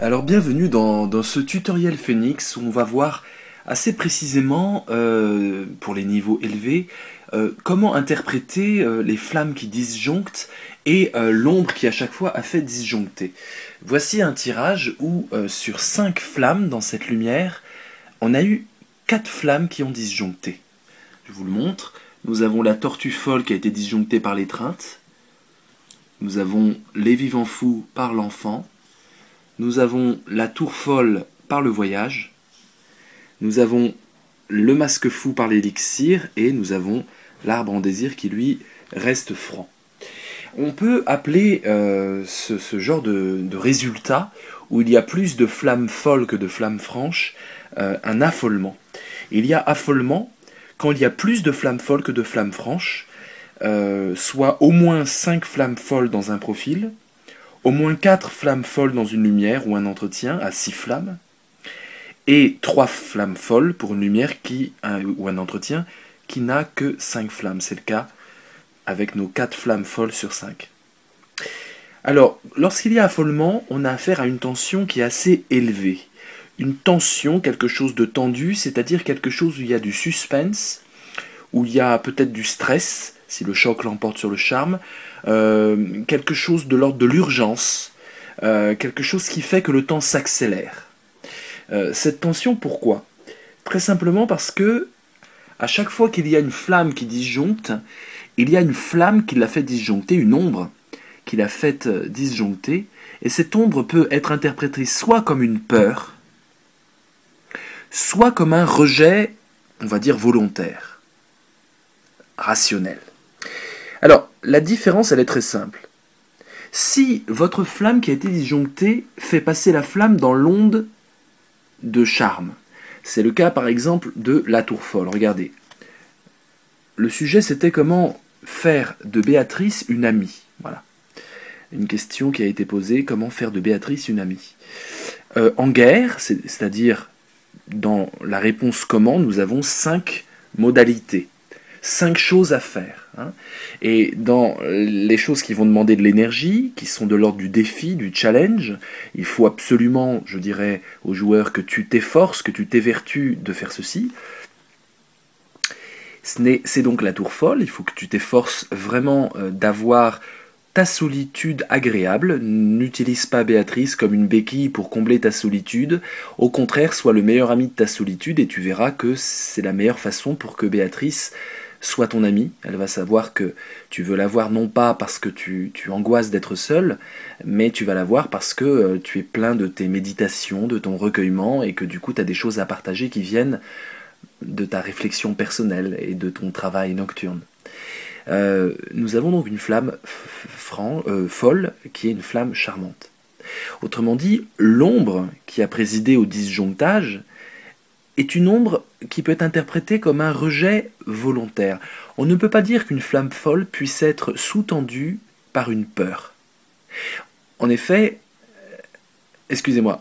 Alors bienvenue dans ce tutoriel Phoenix où on va voir assez précisément, pour les niveaux élevés, comment interpréter les flammes qui disjonctent et l'ombre qui à chaque fois a fait disjoncter. Voici un tirage où sur 5 flammes dans cette lumière, on a eu 4 flammes qui ont disjoncté. Je vous le montre. Nous avons la tortue folle qui a été disjonctée par l'étreinte. Nous avons les vivants fous par l'enfant. Nous avons la tour folle par le voyage. Nous avons le masque fou par l'élixir. Et nous avons l'arbre en désir qui lui reste franc. On peut appeler ce genre de résultat, où il y a plus de flammes folles que de flammes franches, un affolement. Il y a affolement quand il y a plus de flammes folles que de flammes franches, soit au moins 5 flammes folles dans un profil, au moins 4 flammes folles dans une lumière ou un entretien à 6 flammes, et 3 flammes folles pour une lumière ou un entretien qui n'a que 5 flammes. C'est le cas avec nos 4 flammes folles sur 5. Alors, lorsqu'il y a affolement, on a affaire à une tension qui est assez élevée. Une tension, quelque chose de tendu, c'est-à-dire quelque chose où il y a du suspense, où il y a peut-être du stress, si le choc l'emporte sur le charme, quelque chose de l'ordre de l'urgence, quelque chose qui fait que le temps s'accélère. Cette tension, pourquoi? Très simplement parce que, à chaque fois qu'il y a une flamme qui disjoncte, il y a une flamme qui l'a fait disjoncter, une ombre qui l'a fait disjoncter, et cette ombre peut être interprétée soit comme une peur, soit comme un rejet, on va dire volontaire, rationnel. Alors, la différence, elle est très simple. Si votre flamme qui a été disjonctée fait passer la flamme dans l'onde de charme, c'est le cas par exemple de la tour folle. Regardez, le sujet c'était comment faire de Béatrice une amie. Voilà, une question qui a été posée, comment faire de Béatrice une amie. En guerre, c'est-à-dire dans la réponse comment, nous avons 5 modalités, 5 choses à faire. Et dans les choses qui vont demander de l'énergie, qui sont de l'ordre du défi, du challenge, il faut absolument, je dirais aux joueurs, que tu t'efforces, que tu t'évertues de faire ceci. C'est donc la tour folle, il faut que tu t'efforces vraiment d'avoir ta solitude agréable. N'utilise pas Béatrice comme une béquille pour combler ta solitude. Au contraire, sois le meilleur ami de ta solitude et tu verras que c'est la meilleure façon pour que Béatrice soit ton amie. Elle va savoir que tu veux la voir non pas parce que tu angoisses d'être seul, mais tu vas la voir parce que tu es plein de tes méditations, de ton recueillement et que du coup tu as des choses à partager qui viennent de ta réflexion personnelle et de ton travail nocturne. Nous avons donc une flamme folle qui est une flamme charmante. Autrement dit, l'ombre qui a présidé au disjonctage est une ombre qui peut être interprétée comme un rejet volontaire. On ne peut pas dire qu'une flamme folle puisse être sous-tendue par une peur. En effet,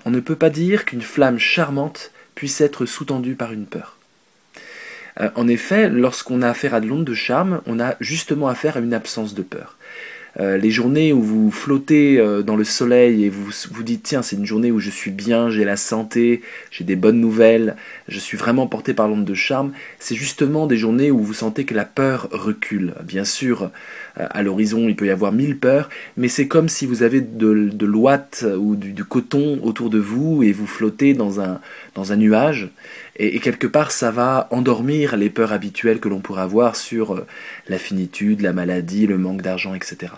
on ne peut pas dire qu'une flamme charmante puisse être sous-tendue par une peur. En effet, lorsqu'on a affaire à de l'onde de charme, on a justement affaire à une absence de peur. Les journées où vous flottez dans le soleil et vous vous dites tiens, c'est une journée où je suis bien, j'ai la santé, j'ai des bonnes nouvelles, je suis vraiment porté par l'onde de charme, c'est justement des journées où vous sentez que la peur recule. Bien sûr, à l'horizon il peut y avoir 1000 peurs, mais c'est comme si vous avez de l'ouate ou du coton autour de vous et vous flottez dans un nuage. Et quelque part, ça va endormir les peurs habituelles que l'on pourrait avoir sur la finitude, la maladie, le manque d'argent, etc.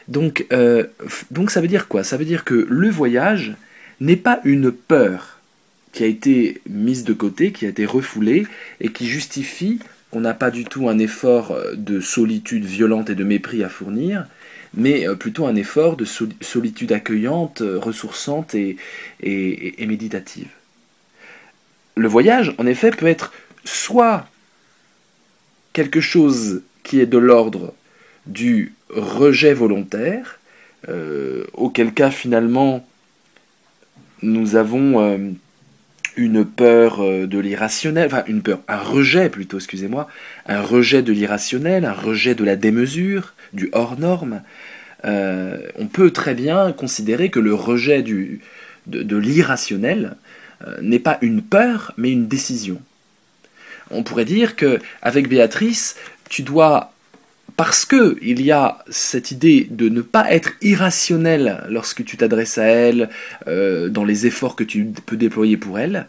Donc ça veut dire quoi? Ça veut dire que le voyage n'est pas une peur qui a été mise de côté, qui a été refoulée, et qui justifie qu'on n'a pas du tout un effort de solitude violente et de mépris à fournir, mais plutôt un effort de solitude accueillante, ressourçante et méditative. Le voyage, en effet, peut être soit quelque chose qui est de l'ordre du rejet volontaire, auquel cas finalement nous avons une peur de l'irrationnel, un rejet plutôt, un rejet de l'irrationnel, un rejet de la démesure, du hors norme. On peut très bien considérer que le rejet de l'irrationnel n'est pas une peur, mais une décision. On pourrait dire qu'avec Béatrice, tu dois, parce qu'il y a cette idée de ne pas être irrationnel lorsque tu t'adresses à elle, dans les efforts que tu peux déployer pour elle,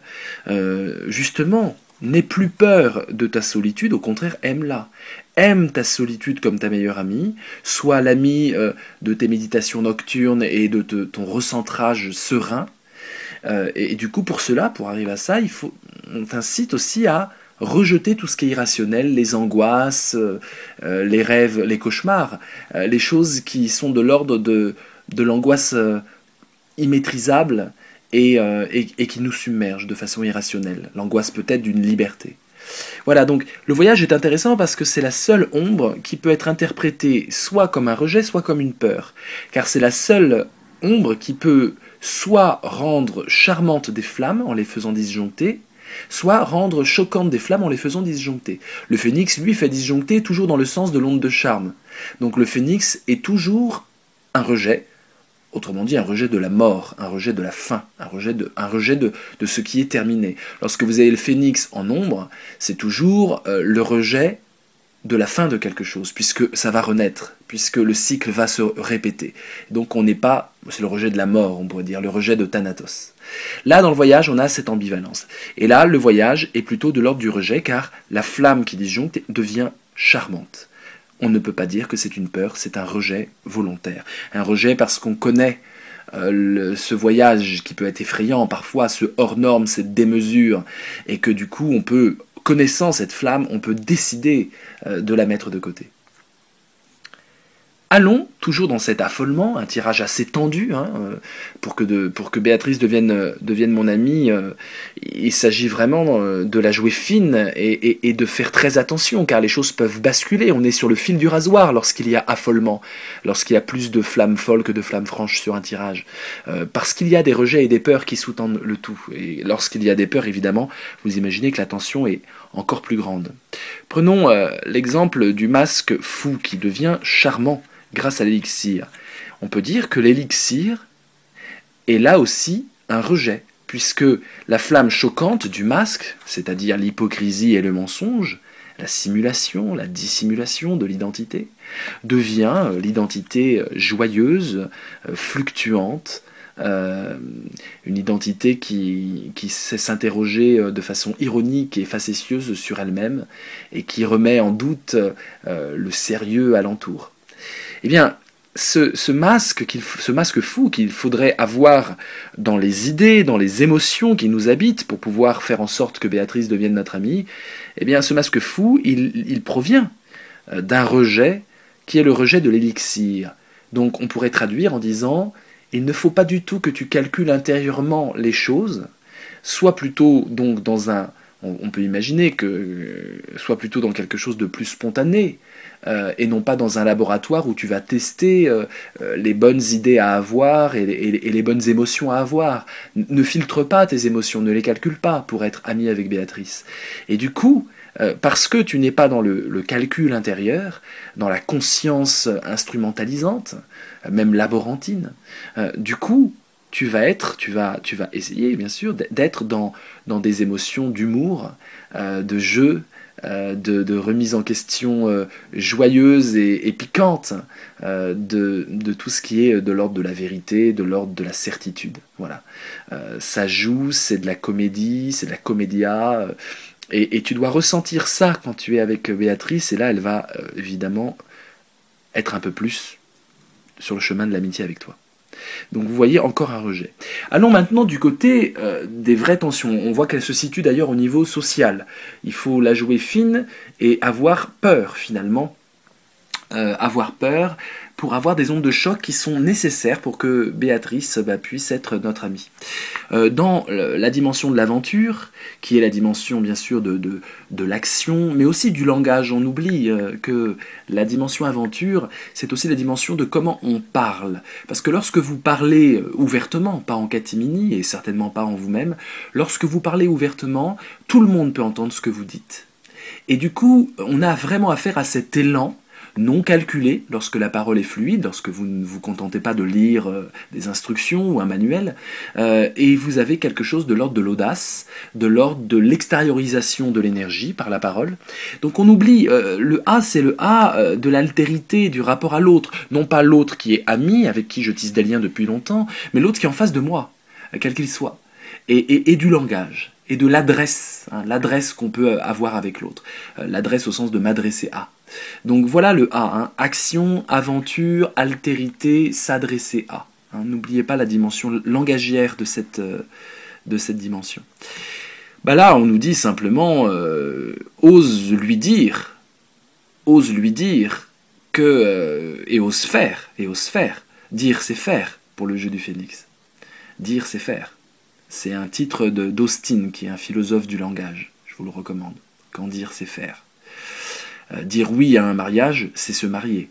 justement, n'aie plus peur de ta solitude, au contraire, aime-la. Aime ta solitude comme ta meilleure amie, sois l'amie de tes méditations nocturnes et de ton recentrage serein. Et du coup, pour cela, pour arriver à ça, on t'incite aussi à rejeter tout ce qui est irrationnel, les angoisses, les rêves, les cauchemars, les choses qui sont de l'ordre de l'angoisse immaîtrisable et qui nous submerge de façon irrationnelle. L'angoisse peut-être d'une liberté. Voilà, donc le voyage est intéressant parce que c'est la seule ombre qui peut être interprétée soit comme un rejet, soit comme une peur. Car c'est la seule ombre qui peut soit rendre charmantes des flammes en les faisant disjoncter, soit rendre choquantes des flammes en les faisant disjoncter. Le phénix, lui, fait disjoncter toujours dans le sens de l'onde de charme. Donc le phénix est toujours un rejet, autrement dit un rejet de la mort, un rejet de la fin, un rejet de ce qui est terminé. Lorsque vous avez le phénix en ombre, c'est toujours le rejet de la fin de quelque chose, puisque ça va renaître, puisque le cycle va se répéter. Donc on n'est pas, c'est le rejet de la mort, on pourrait dire, le rejet de Thanatos. Là, dans le voyage, on a cette ambivalence. Et là, le voyage est plutôt de l'ordre du rejet, car la flamme qui disjoncte devient charmante. On ne peut pas dire que c'est une peur, c'est un rejet volontaire. Un rejet parce qu'on connaît ce voyage qui peut être effrayant, parfois ce hors-norme, cette démesure, et que du coup, connaissant cette flamme, on peut décider de la mettre de côté. Allons, toujours dans cet affolement, un tirage assez tendu, pour que Béatrice devienne mon amie, il s'agit vraiment de la jouer fine et de faire très attention, car les choses peuvent basculer, on est sur le fil du rasoir lorsqu'il y a affolement, lorsqu'il y a plus de flammes folles que de flammes franches sur un tirage, parce qu'il y a des rejets et des peurs qui sous-tendent le tout, et lorsqu'il y a des peurs, évidemment, vous imaginez que la tension est encore plus grande. Prenons l'exemple du masque fou qui devient charmant, grâce à l'élixir. On peut dire que l'élixir est là aussi un rejet, puisque la flamme choquante du masque, c'est-à-dire l'hypocrisie et le mensonge, la simulation, la dissimulation de l'identité, devient l'identité joyeuse, fluctuante, une identité qui sait s'interroger de façon ironique et facétieuse sur elle-même, et qui remet en doute le sérieux alentour. Eh bien, ce masque fou qu'il faudrait avoir dans les idées, dans les émotions qui nous habitent pour pouvoir faire en sorte que Béatrice devienne notre amie, eh bien, ce masque fou, il provient d'un rejet qui est le rejet de l'élixir. Donc, on pourrait traduire en disant « il ne faut pas du tout que tu calcules intérieurement les choses, soit plutôt donc dans un... » On peut imaginer que soit plutôt dans quelque chose de plus spontané, et non pas dans un laboratoire où tu vas tester les bonnes idées à avoir et les bonnes émotions à avoir. Ne filtre pas tes émotions, ne les calcule pas pour être ami avec Béatrice. Et du coup, parce que tu n'es pas dans le calcul intérieur, dans la conscience instrumentalisante, même laborantine, du coup, tu vas essayer, bien sûr, d'être dans des émotions d'humour, de jeu, de remise en question joyeuse et piquante, de tout ce qui est de l'ordre de la vérité, de l'ordre de la certitude. Voilà. Ça joue, c'est de la comédie, c'est de la comédia, et tu dois ressentir ça quand tu es avec Béatrice, et là, elle va évidemment être un peu plus sur le chemin de l'amitié avec toi. Donc vous voyez encore un rejet. Allons maintenant du côté des vraies tensions. On voit qu'elle se situe d'ailleurs au niveau social. Il faut la jouer fine et avoir peur finalement. Avoir peur pour avoir des ondes de choc qui sont nécessaires pour que Béatrice puisse être notre amie. Dans la dimension de l'aventure, qui est la dimension bien sûr de l'action, mais aussi du langage, on oublie que la dimension aventure, c'est aussi la dimension de comment on parle. Parce que lorsque vous parlez ouvertement, pas en catimini et certainement pas en vous-même, lorsque vous parlez ouvertement, tout le monde peut entendre ce que vous dites. Et du coup, on a vraiment affaire à cet élan non calculé lorsque la parole est fluide, lorsque vous ne vous contentez pas de lire des instructions ou un manuel, et vous avez quelque chose de l'ordre de l'audace, de l'ordre de l'extériorisation de l'énergie par la parole. Donc on oublie, le A c'est le A de l'altérité, du rapport à l'autre, non pas l'autre qui est ami, avec qui je tisse des liens depuis longtemps, mais l'autre qui est en face de moi, quel qu'il soit, et du langage. Et de l'adresse, hein, l'adresse qu'on peut avoir avec l'autre. L'adresse au sens de m'adresser à. Donc voilà le A, hein, action, aventure, altérité, s'adresser à. Hein, n'oubliez pas la dimension langagière de cette dimension. Bah là, on nous dit simplement, ose lui dire que, et ose faire. Dire, c'est faire pour le jeu du phénix. Dire, c'est faire. C'est un titre d'Austin, qui est un philosophe du langage. Je vous le recommande. Quand dire, c'est faire. Dire oui à un mariage, c'est se marier.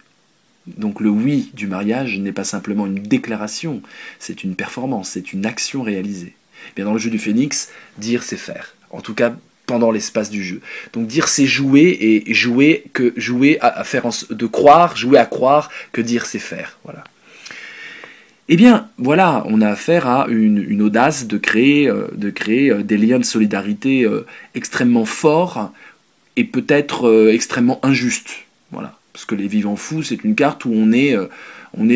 Donc le oui du mariage n'est pas simplement une déclaration, c'est une performance, c'est une action réalisée. Bien dans le jeu du phénix, dire, c'est faire. En tout cas, pendant l'espace du jeu. Donc dire, c'est jouer, et jouer à faire de croire, jouer à croire, que dire, c'est faire. Voilà. Eh bien, voilà, on a affaire à une audace de créer des liens de solidarité extrêmement forts et peut-être extrêmement injustes. Voilà, parce que les vivants fous, c'est une carte où on est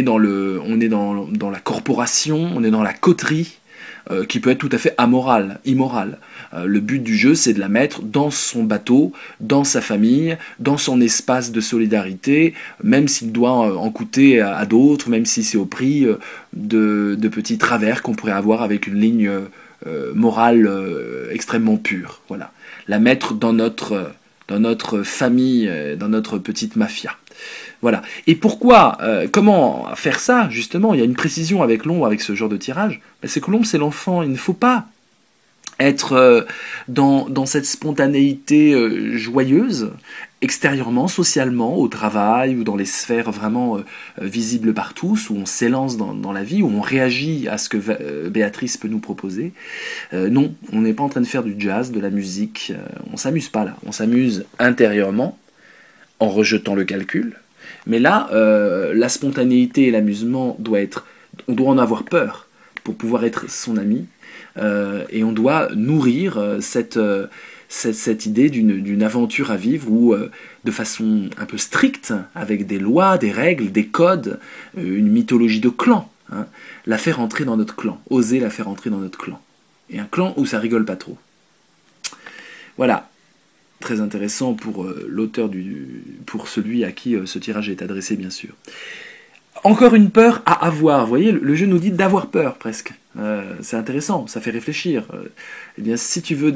dans la corporation, on est dans la coterie, qui peut être tout à fait immorale. Le but du jeu, c'est de la mettre dans son bateau, dans sa famille, dans son espace de solidarité, même s'il doit en coûter à d'autres, même si c'est au prix de petits travers qu'on pourrait avoir avec une ligne morale extrêmement pure. Voilà. La mettre dans notre famille, dans notre petite mafia. Voilà. Et pourquoi, comment faire ça, justement? Il y a une précision avec l'ombre, avec ce genre de tirage. C'est que l'ombre, c'est l'enfant. Il ne faut pas être dans cette spontanéité joyeuse, extérieurement, socialement, au travail, ou dans les sphères vraiment visibles par tous, où on s'élance dans la vie, où on réagit à ce que Béatrice peut nous proposer. Non, on n'est pas en train de faire du jazz, de la musique. On s'amuse pas là. On s'amuse intérieurement, en rejetant le calcul. Mais là, la spontanéité et l'amusement on doit en avoir peur pour pouvoir être son ami, et on doit nourrir cette idée d'une aventure à vivre où, de façon un peu stricte, avec des lois, des règles, des codes, une mythologie de clan, hein, la faire entrer dans notre clan, oser la faire entrer dans notre clan. Et un clan où ça rigole pas trop. Voilà. Très intéressant pour l'auteur pour celui à qui ce tirage est adressé, bien sûr. Encore une peur à avoir. Vous voyez, le jeu nous dit d'avoir peur, presque. C'est intéressant, ça fait réfléchir. Eh bien, si tu veux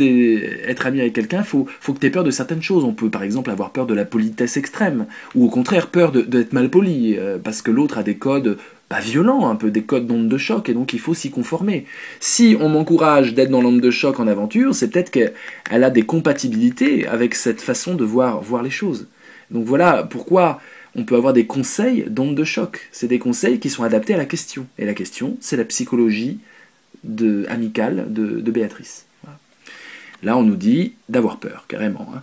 être ami avec quelqu'un, faut que tu aies peur de certaines choses. On peut, par exemple, avoir peur de la politesse extrême, ou au contraire, peur d'être mal poli, parce que l'autre a des codes violents, un peu des codes d'onde de choc, et donc il faut s'y conformer. Si on m'encourage d'être dans l'onde de choc en aventure, c'est peut-être qu'elle a des compatibilités avec cette façon de voir les choses. Donc voilà pourquoi on peut avoir des conseils d'onde de choc. C'est des conseils qui sont adaptés à la question. Et la question, c'est la psychologie amicale de Béatrice. Voilà. Là, on nous dit d'avoir peur, carrément. Hein.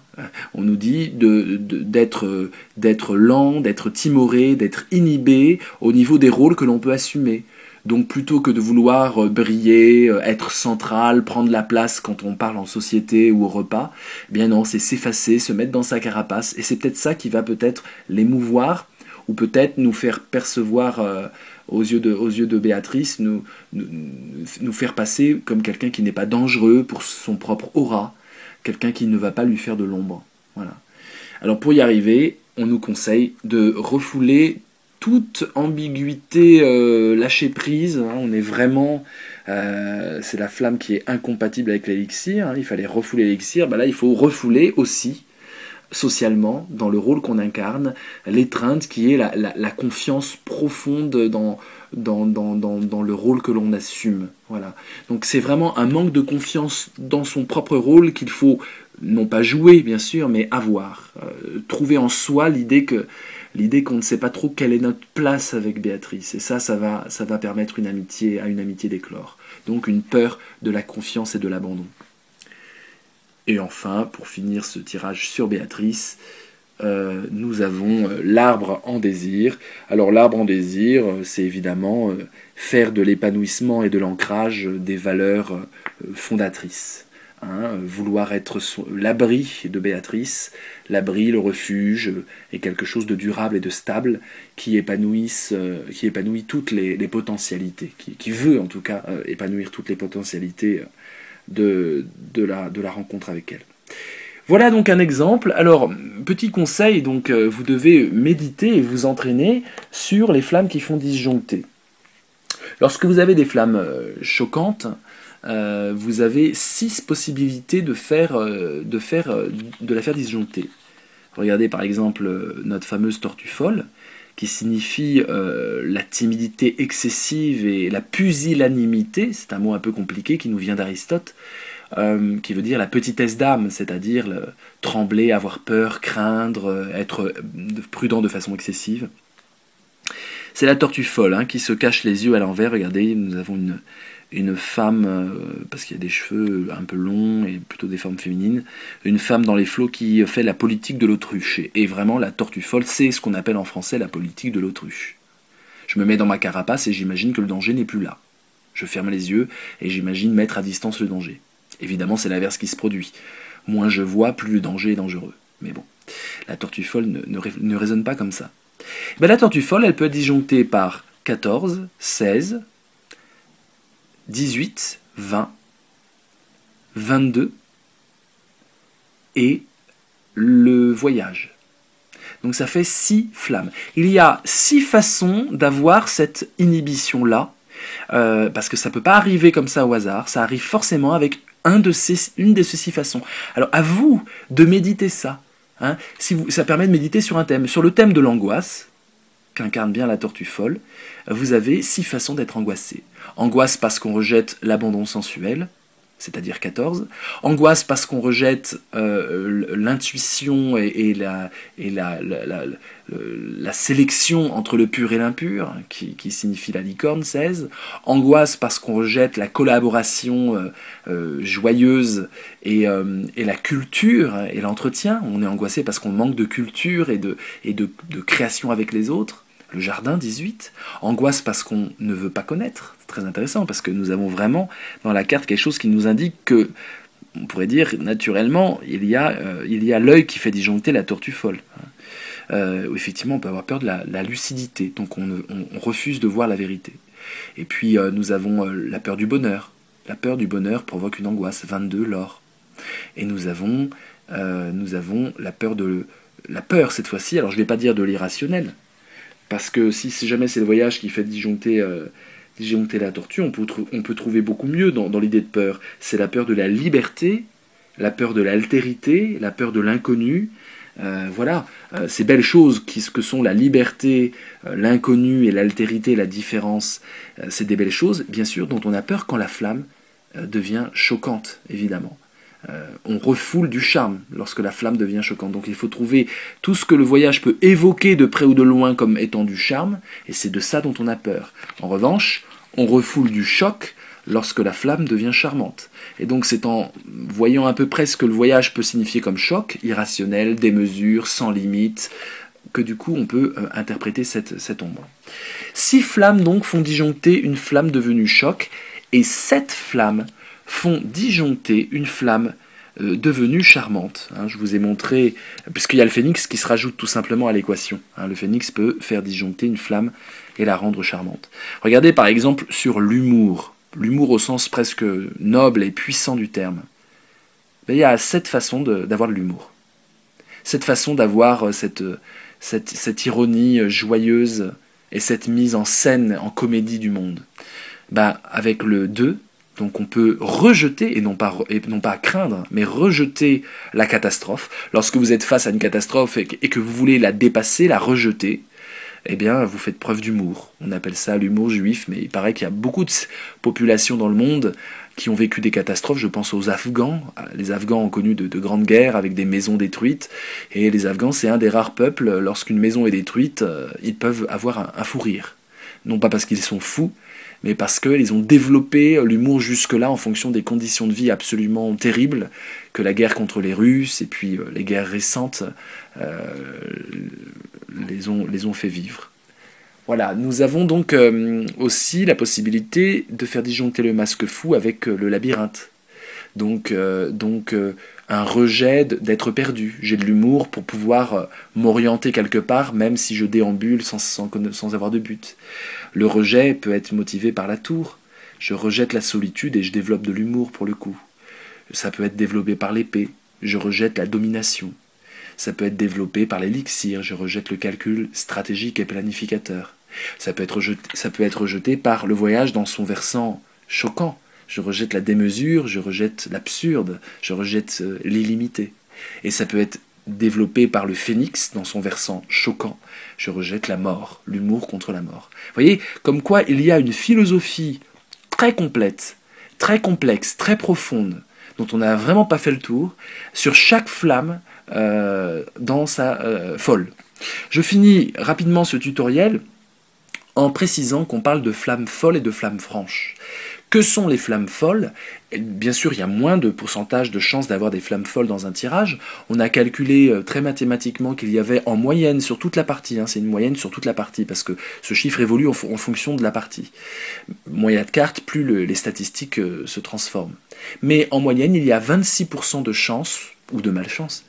On nous dit d'être lent, d'être timoré, d'être inhibé au niveau des rôles que l'on peut assumer. Donc plutôt que de vouloir briller, être central, prendre la place quand on parle en société ou au repas, eh bien non, c'est s'effacer, se mettre dans sa carapace. Et c'est peut-être ça qui va peut-être l'émouvoir, ou peut-être nous faire percevoir aux yeux de Béatrice, nous faire passer comme quelqu'un qui n'est pas dangereux pour son propre aura, quelqu'un qui ne va pas lui faire de l'ombre. Voilà. Alors pour y arriver, on nous conseille de refouler toute ambiguïté, lâcher prise. Hein, on est vraiment... c'est la flamme qui est incompatible avec l'élixir. Hein, il fallait refouler l'élixir. Là, il faut refouler aussi, socialement, dans le rôle qu'on incarne, l'étreinte qui est la confiance profonde dans le rôle que l'on assume. Voilà. Donc c'est vraiment un manque de confiance dans son propre rôle qu'il faut, non pas jouer bien sûr, mais avoir. Trouver en soi l'idée qu'on ne sait pas trop quelle est notre place avec Béatrice. Et ça va permettre à une amitié d'éclore. Donc une peur de la confiance et de l'abandon. Et enfin, pour finir ce tirage sur Béatrice, nous avons l'arbre en désir. Alors l'arbre en désir, c'est évidemment faire de l'épanouissement et de l'ancrage des valeurs fondatrices. Vouloir être l'abri de Béatrice, l'abri, le refuge, est quelque chose de durable et de stable qui épanouit toutes les potentialités, qui veut en tout cas épanouir toutes les potentialités de la rencontre avec elle. Voilà donc un exemple. Alors, petit conseil, donc vous devez méditer et vous entraîner sur les flammes qui font disjoncter. Lorsque vous avez des flammes choquantes, vous avez 6 possibilités de la faire disjoncter. Regardez par exemple notre fameuse tortue folle, qui signifie la timidité excessive et la pusillanimité, c'est un mot un peu compliqué qui nous vient d'Aristote, qui veut dire la petitesse d'âme, c'est-à-dire trembler, avoir peur, craindre, être prudent de façon excessive. C'est la tortue folle qui se cache les yeux à l'envers. Regardez, nous avons une femme, parce qu'il y a des cheveux un peu longs et plutôt des formes féminines, une femme dans les flots qui fait la politique de l'autruche. Et vraiment, la tortue folle, c'est ce qu'on appelle en français la politique de l'autruche. Je me mets dans ma carapace et j'imagine que le danger n'est plus là. Je ferme les yeux et j'imagine mettre à distance le danger. Évidemment, c'est l'inverse qui se produit. Moins je vois, plus le danger est dangereux. Mais bon, la tortue folle ne raisonne pas comme ça. La tortue folle, elle peut être disjonctée par 14, 16, 18, 20, 22 et le voyage. Donc ça fait 6 flammes. Il y a 6 façons d'avoir cette inhibition-là, parce que ça ne peut pas arriver comme ça au hasard, ça arrive forcément avec une de ces 6 façons. Alors à vous de méditer ça. Ça permet de méditer sur un thème. Sur le thème de l'angoisse, qu'incarne bien la tortue folle, vous avez 6 façons d'être angoissé. Angoisse parce qu'on rejette l'abandon sensuel, c'est-à-dire 14. Angoisse parce qu'on rejette l'intuition et la sélection entre le pur et l'impur, qui signifie la licorne, 16. Angoisse parce qu'on rejette la collaboration joyeuse et la culture et l'entretien. On est angoissé parce qu'on manque de culture et de création avec les autres. Le jardin, 18. Angoisse parce qu'on ne veut pas connaître. C'est très intéressant parce que nous avons vraiment dans la carte quelque chose qui nous indique que, on pourrait dire naturellement, il y a l'œil qui fait disjoncter la tortue folle. Effectivement, on peut avoir peur de la lucidité, donc on refuse de voir la vérité. Et puis nous avons la peur du bonheur. La peur du bonheur provoque une angoisse, 22, l'or. Et nous avons la peur cette fois-ci, alors je ne vais pas dire de l'irrationnel, parce que si jamais c'est le voyage qui fait disjoncter la tortue, on peut trouver beaucoup mieux dans l'idée de peur. C'est la peur de la liberté, la peur de l'altérité, la peur de l'inconnu. Voilà, ces belles choses que sont la liberté, l'inconnu et l'altérité, la différence, c'est des belles choses, bien sûr, dont on a peur quand la flamme devient choquante, évidemment. On refoule du charme lorsque la flamme devient choquante. Donc il faut trouver tout ce que le voyage peut évoquer de près ou de loin comme étant du charme, et c'est de ça dont on a peur. En revanche, on refoule du choc lorsque la flamme devient charmante. Et donc c'est en voyant à peu près ce que le voyage peut signifier comme choc, irrationnel, démesure, sans limite, que du coup on peut interpréter cette ombre. 6 flammes donc font disjoncter une flamme devenue choc, et 7 flammes font disjoncter une flamme devenue charmante. Je vous ai montré, puisqu'il y a le phénix qui se rajoute tout simplement à l'équation. Le phénix peut faire disjoncter une flamme et la rendre charmante. Regardez par exemple sur l'humour. L'humour au sens presque noble et puissant du terme. Il y a 7 façons d'avoir de l'humour. 7 façons d'avoir cette ironie joyeuse et cette mise en scène, en comédie du monde. Avec le 2, donc on peut rejeter, et non pas craindre, mais rejeter la catastrophe. Lorsque vous êtes face à une catastrophe et que vous voulez la dépasser, la rejeter, eh bien vous faites preuve d'humour. On appelle ça l'humour juif, mais il paraît qu'il y a beaucoup de populations dans le monde qui ont vécu des catastrophes. Je pense aux Afghans. Les Afghans ont connu de grandes guerres avec des maisons détruites, et les Afghans, c'est un des rares peuples, lorsqu'une maison est détruite, ils peuvent avoir un fou rire. Non pas parce qu'ils sont fous, mais parce qu'ils ont développé l'humour jusque-là en fonction des conditions de vie absolument terribles que la guerre contre les Russes et puis les guerres récentes les ont fait vivre. Voilà, nous avons donc aussi la possibilité de faire disjoncter le masque fou avec le labyrinthe. Donc un rejet d'être perdu. J'ai de l'humour pour pouvoir m'orienter quelque part, même si je déambule sans avoir de but. Le rejet peut être motivé par la tour. Je rejette la solitude et je développe de l'humour pour le coup. Ça peut être développé par l'épée. Je rejette la domination. Ça peut être développé par l'élixir. Je rejette le calcul stratégique et planificateur. Ça peut être rejeté par le voyage dans son versant choquant. Je rejette la démesure, je rejette l'absurde, je rejette l'illimité. Et ça peut être développé par le phénix dans son versant choquant. Je rejette la mort, l'humour contre la mort. Vous voyez, comme quoi il y a une philosophie très complète, très complexe, très profonde, dont on n'a vraiment pas fait le tour, sur chaque flamme dans sa folle. Je finis rapidement ce tutoriel en précisant qu'on parle de flammes folles et de flammes franches. Que sont les flammes folles? Bien sûr, il y a moins de pourcentage de chances d'avoir des flammes folles dans un tirage. On a calculé très mathématiquement qu'il y avait en moyenne sur toute la partie, c'est une moyenne sur toute la partie, parce que ce chiffre évolue en fonction de la partie. Moins il y a de cartes, plus les statistiques se transforment. Mais en moyenne, il y a 26% de chance, ou de malchance,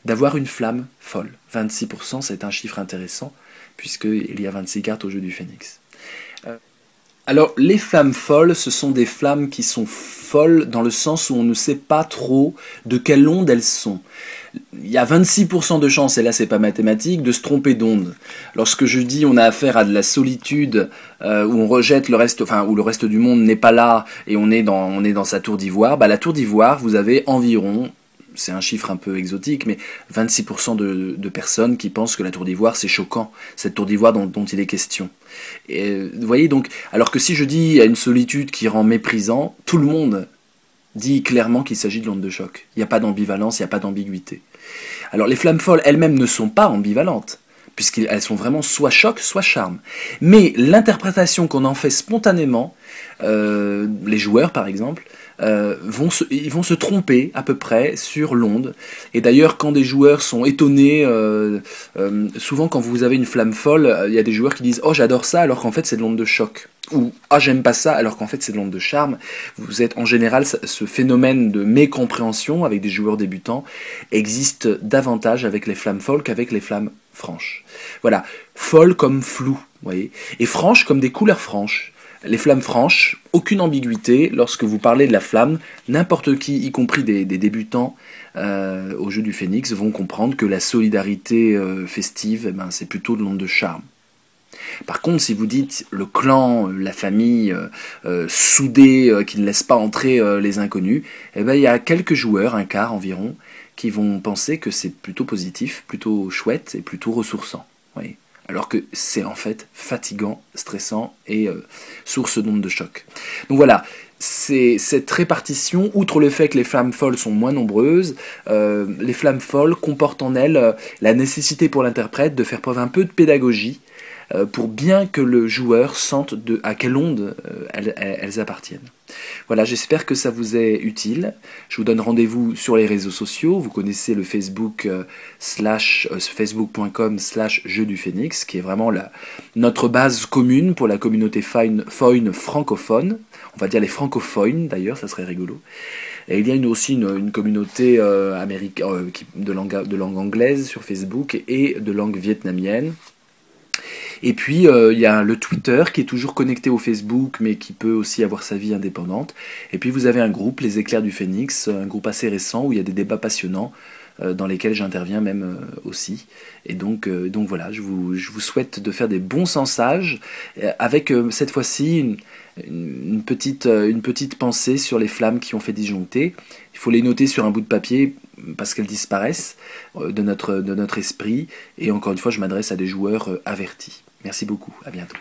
d'avoir une flamme folle. 26%, c'est un chiffre intéressant, puisqu'il y a 26 cartes au jeu du Phénix. Alors, les flammes folles, ce sont des flammes qui sont folles dans le sens où on ne sait pas trop de quelle onde elles sont. Il y a 26% de chance, et là c'est pas mathématique, de se tromper d'onde. Lorsque je dis on a affaire à de la solitude, où on rejette le reste, où le reste du monde n'est pas là, et on est dans sa tour d'ivoire, la tour d'ivoire, vous avez environ, c'est un chiffre un peu exotique, mais 26% de personnes qui pensent que la tour d'ivoire c'est choquant, cette tour d'ivoire dont il est question. Et, vous voyez donc, alors que si je dis il y a une solitude qui rend méprisant, tout le monde dit clairement qu'il s'agit de l'onde de choc. Il n'y a pas d'ambivalence, il n'y a pas d'ambiguïté. Alors les flammes folles elles-mêmes ne sont pas ambivalentes, puisqu'elles sont vraiment soit choc, soit charme. Mais l'interprétation qu'on en fait spontanément, les joueurs par exemple, ils vont se tromper à peu près sur l'onde. Et d'ailleurs, quand des joueurs sont étonnés, souvent quand vous avez une flamme folle, il y a des joueurs qui disent « Oh, j'adore ça », alors qu'en fait c'est de l'onde de choc. Ou « Ah, j'aime pas ça », alors qu'en fait c'est de l'onde de charme. Vous êtes en général, ce phénomène de mécompréhension avec des joueurs débutants existe davantage avec les flammes folles qu'avec les flammes franches. Voilà, folle comme flou, vous voyez, et franche comme des couleurs franches. Les flammes franches, aucune ambiguïté, lorsque vous parlez de la flamme, n'importe qui, y compris des débutants au jeu du Phénix, vont comprendre que la solidarité festive, c'est plutôt de l'onde de charme. Par contre, si vous dites le clan, la famille soudée qui ne laisse pas entrer les inconnus, il y a quelques joueurs, un quart environ, qui vont penser que c'est plutôt positif, plutôt chouette et plutôt ressourçant. Oui. Alors que c'est en fait fatigant, stressant et source d'ondes de choc. Donc voilà, c'est cette répartition, outre le fait que les flammes folles sont moins nombreuses, les flammes folles comportent en elles la nécessité pour l'interprète de faire preuve un peu de pédagogie pour bien que le joueur sente à quelle onde elles appartiennent. Voilà, j'espère que ça vous est utile. Je vous donne rendez-vous sur les réseaux sociaux. Vous connaissez le Facebook facebook.com/jeu du Phénix, qui est vraiment notre base commune pour la communauté foine francophone. On va dire les francophones d'ailleurs, ça serait rigolo. Et il y a aussi une communauté de langue anglaise sur Facebook et de langue vietnamienne. Et puis, il y a le Twitter qui est toujours connecté au Facebook, mais qui peut aussi avoir sa vie indépendante. Et puis, vous avez un groupe, les Éclairs du Phénix, un groupe assez récent où il y a des débats passionnants dans lesquels j'interviens même aussi. Et donc voilà, je vous souhaite de faire des bons sensages avec cette fois-ci une petite pensée sur les flammes qui ont fait disjoncter. Il faut les noter sur un bout de papier parce qu'elles disparaissent de notre esprit. Et encore une fois, je m'adresse à des joueurs avertis. Merci beaucoup, à bientôt.